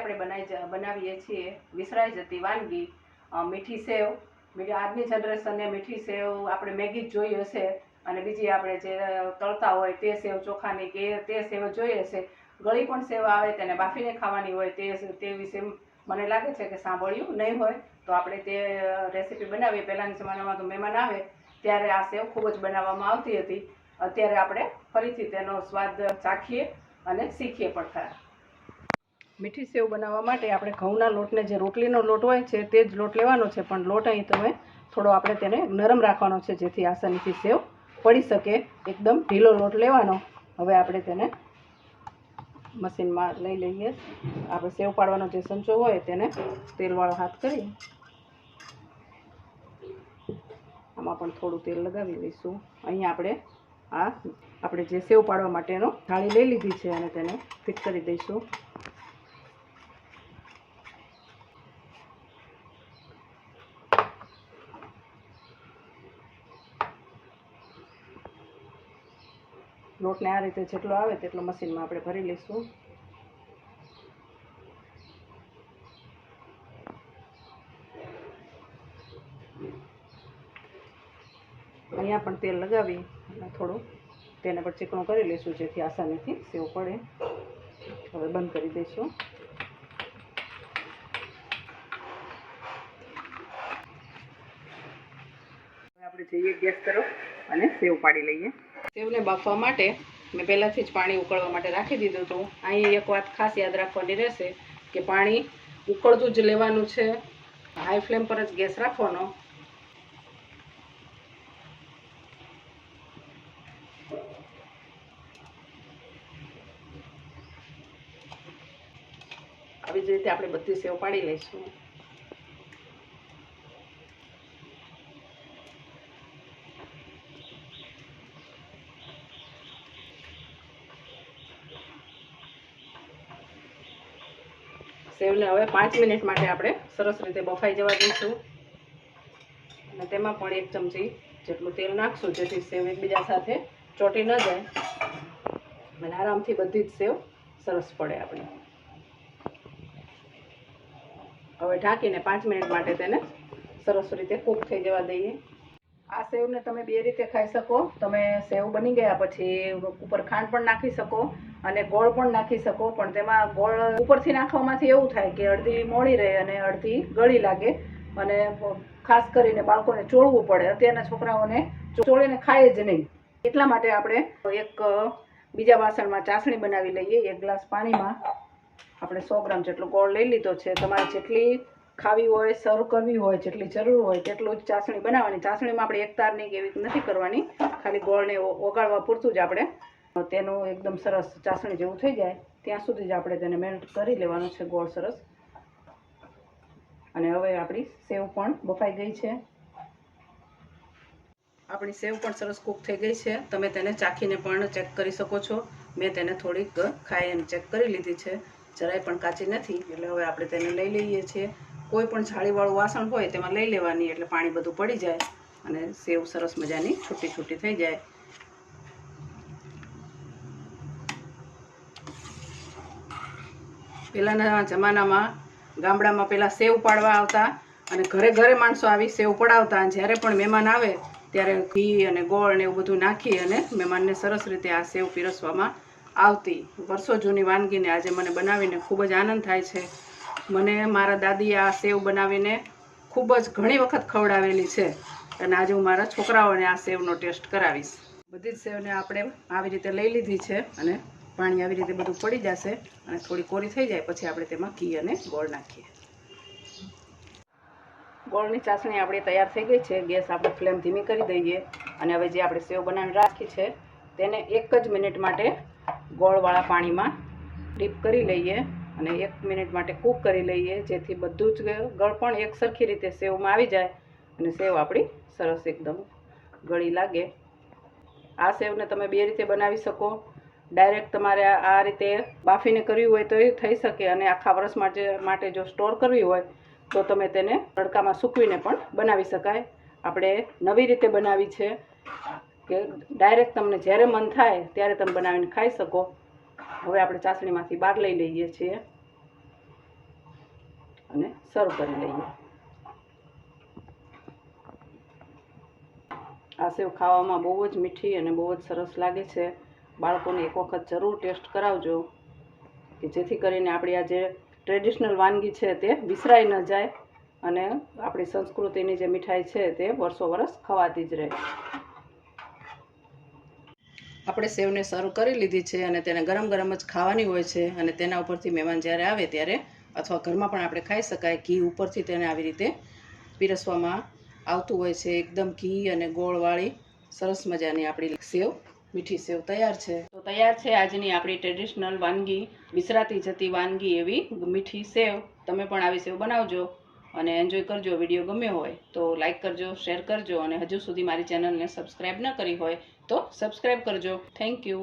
આપણે બનાવીએ છીએ વિસરાઈ જતી વાનગી મીઠી સેવ. આજની જનરેશનને મીઠી સેવ આપણે મેગી જ જોઈ હશે અને બીજી આપણે જે તળતા હોય તે સેવ ચોખાની કે તે સેવ જોઈ હશે. ગળી પણ સેવ આવે તેને બાફીને ખાવાની હોય તે વિશે મને લાગે છે કે સાંભળ્યું નહીં હોય. તો આપણે તે રેસીપી બનાવીએ. પહેલાંના જમાનામાં તો મહેમાન આવે ત્યારે આ સેવ ખૂબ જ બનાવવામાં આવતી હતી. અત્યારે આપણે ફરીથી તેનો સ્વાદ ચાખીએ અને શીખીએ પણ ખરા. મીઠી સેવ બનાવવા માટે આપણે ઘઉંના લોટને જે રોટલીનો લોટ હોય છે તે જ લોટ લેવાનો છે, પણ લોટ અહીં તમે થોડો આપણે તેને નરમ રાખવાનો છે જેથી આસાનીથી સેવ પડી શકે. એકદમ ઢીલો લોટ લેવાનો. હવે આપણે તેને મશીનમાં લઈ લઈએ. આપણે સેવ પાડવાનો જે સંચો હોય તેને તેલવાળો હાથ કરી આમાં પણ થોડું તેલ લગાવી લઈશું. અહીંયા આપણે જે સેવ પાડવા માટેનો થાળી લઈ લીધી છે અને તેને ફિટ કરી દઈશું. લોટને આ રીતે જેટલો આવે તેટલો મશીનમાં આપણે ભરી લઈશું. અહીંયા પણ તેલ લગાવી અને થોડું તેને પણ ચીકણું કરી લઈશું જેથી આસાનીથી સેવ પડે. હવે બંધ કરી દઈશું. હવે આપણે જઈએ ગેસ તરફ અને સેવ પાડી લઈએ. સેવને બાફવા માટે મેં પહેલાંથી જ પાણી ઉકળવા માટે રાખી દીધું હતું. અહીં એક વાત ખાસ યાદ રાખવાની રહેશે કે પાણી ઉકળતું જ લેવાનું છે. હાઈ ફ્લેમ પર જ ગેસ રાખવાનો. આવી જ રીતે આપણે બધી સેવ પાડી લઈશું. સેવને હવે 5 મિનિટ માટે આપણે સરસ રીતે બફાઈ જવા દઈશું અને તેમાં પણ 1 ચમચી જેટલું તેલ નાખશું જેથી સેવ એકબીજા સાથે ચોંટી ન જાય અને આરામથી બધી જ સેવ સરસ પડે આપણી. હવે ઢાંકીને 5 મિનિટ માટે તેને સરસ રીતે કૂક થઈ જવા દઈએ. આ સેવને તમે 2 રીતે ખાઈ શકો. તમે સેવ બની ગયા પછી ઉપર ખાંડ પણ નાખી શકો અને ગોળ પણ નાખી શકો, પણ તેમાં ગોળ ઉપરથી નાખવામાંથી એવું થાય કે અડધી મોળી રહે અને અડધી ગળી લાગે અને ખાસ કરીને બાળકોને ચોળવું પડે. અત્યારના છોકરાઓને ચોળીને ખાય જ નહીં. એટલા માટે આપણે એક બીજા વાસણમાં ચાસણી બનાવી લઈએ. 1 ગ્લાસ પાણીમાં આપણે 100 ગ્રામ જેટલો ગોળ લઈ લીધો છે. તમારે જેટલી ખાવી હોય, સર્વ કરવી હોય, જેટલી જરૂર હોય તેટલું જ ચાસણી બનાવવાની. ચાસણીમાં આપણે એક તારની કે એવી નથી કરવાની. ખાલી ગોળને ઓગાળવા પૂરતું જ આપણે તેનું એકદમ સરસ ચાસણી જેવું થઈ જાય ત્યાં સુધી જ આપણે તેને મેલ્ટ કરી લેવાનું છે ગોળ સરસ. અને હવે આપણી સેવ પણ બફાઈ ગઈ છે. આપણી સેવ પણ સરસ કૂક થઈ ગઈ છે. તમે તેને ચાખીને પણ ચેક કરી શકો છો. મેં તેને થોડીક ખાઈ અને ચેક કરી લીધી છે. જરાય પણ કાચી નથી. એટલે હવે આપણે તેને લઈ લઈએ છીએ. કોઈ પણ જાળીવાળું વાસણ હોય તેમાં લઈ લેવાની એટલે પાણી બધું પડી જાય અને સેવ સરસ મજાની છૂટી છૂટી થઈ જાય. પહેલાંના જમાનામાં ગામડામાં પહેલાં સેવ પાડવા આવતા અને ઘરે ઘરે માણસો આવી સેવ પડાવતા. અને જ્યારે પણ મહેમાન આવે ત્યારે ઘી અને ગોળ ને એવું બધું નાખી અને મહેમાનને સરસ રીતે આ સેવ પીરસવામાં આવતી. વર્ષો જૂની વાનગીને આજે મને બનાવીને ખૂબ જ આનંદ થાય છે. મને મારા દાદીએ આ સેવ બનાવીને ખૂબ જ ઘણી વખત ખવડાવેલી છે અને આજે હું મારા છોકરાઓને આ સેવનો ટેસ્ટ કરાવીશ. બધી જ સેવને આપણે આવી રીતે લઈ લીધી છે અને પાણી આવી રીતે બધું પડી જશે અને થોડી કોરી થઈ જાય પછી આપણે તેમાં ઘી અને ગોળ નાખીએ. ગોળની ચાસણી આપણી તૈયાર થઈ ગઈ છે. ગેસ આપણે ફ્લેમ ધીમી કરી દઈએ અને હવે જે આપણે સેવ બનાવીને રાખી છે તેને 1 જ મિનિટ માટે ગોળવાળા પાણીમાં ડીપ કરી લઈએ અને 1 મિનિટ માટે કૂક કરી લઈએ જેથી બધું જ ગળ પણ એક સરખી રીતે સેવમાં આવી જાય અને સેવ આપણી સરસ એકદમ ગળી લાગે. આ સેવને તમે 2 રીતે બનાવી શકો. ડાયરેક્ટ તમારે આ રીતે બાફીને કરવી હોય તો એ થઈ શકે અને આખા વર્ષ માટે જો સ્ટોર કરવી હોય તો તમે તેને તડકામાં સૂકવીને પણ બનાવી શકાય. આપણે નવી રીતે બનાવી છે કે ડાયરેક્ટ તમને જ્યારે મન થાય ત્યારે તમે બનાવીને ખાઈ શકો. હવે આપણે ચાસણીમાંથી બહાર લઈ લઈએ છીએ. અને સર્વ કરી લઈએ. આ સેવ ખાવામાં બહુ જ મીઠી અને બહુ જ સરસ લાગે છે. બાળકોને એક વખત જરૂર ટેસ્ટ કરાવજો કે જેથી કરીને આપણી આ જે ટ્રેડિશનલ વાનગી છે તે વિસરાઈ ન જાય અને આપણી સંસ્કૃતિની જે મીઠાઈ છે તે વર્ષો વર્ષ ખવાતી જ રહે. આપણે સેવને સર્વ કરી લીધી છે અને તેને ગરમ ગરમ જ ખાવાની હોય છે અને તેના ઉપરથી મહેમાન જ્યારે આવે ત્યારે અથવા ઘરમાં પણ આપણે ખાઈ શકાય. ઘી ઉપરથી તેને આવી રીતે પીરસવામાં આવતું હોય છે. એકદમ ઘી અને ગોળવાળી સરસ મજાની આપણી સેવ, મીઠી સેવ તૈયાર છે. તો તૈયાર છે આજની આપણી ટ્રેડિશનલ વાનગી, વિસરાતી જતી વાનગી એવી મીઠી સેવ. તમે પણ આવી સેવ બનાવજો અને એન્જોય કરજો. વિડીયો ગમ્યો હોય તો લાઈક કરજો, શેર કરજો અને હજુ સુધી મારી ચેનલને સબસ્ક્રાઈબ ન કરી હોય તો સબસ્ક્રાઈબ કરજો. Thank you.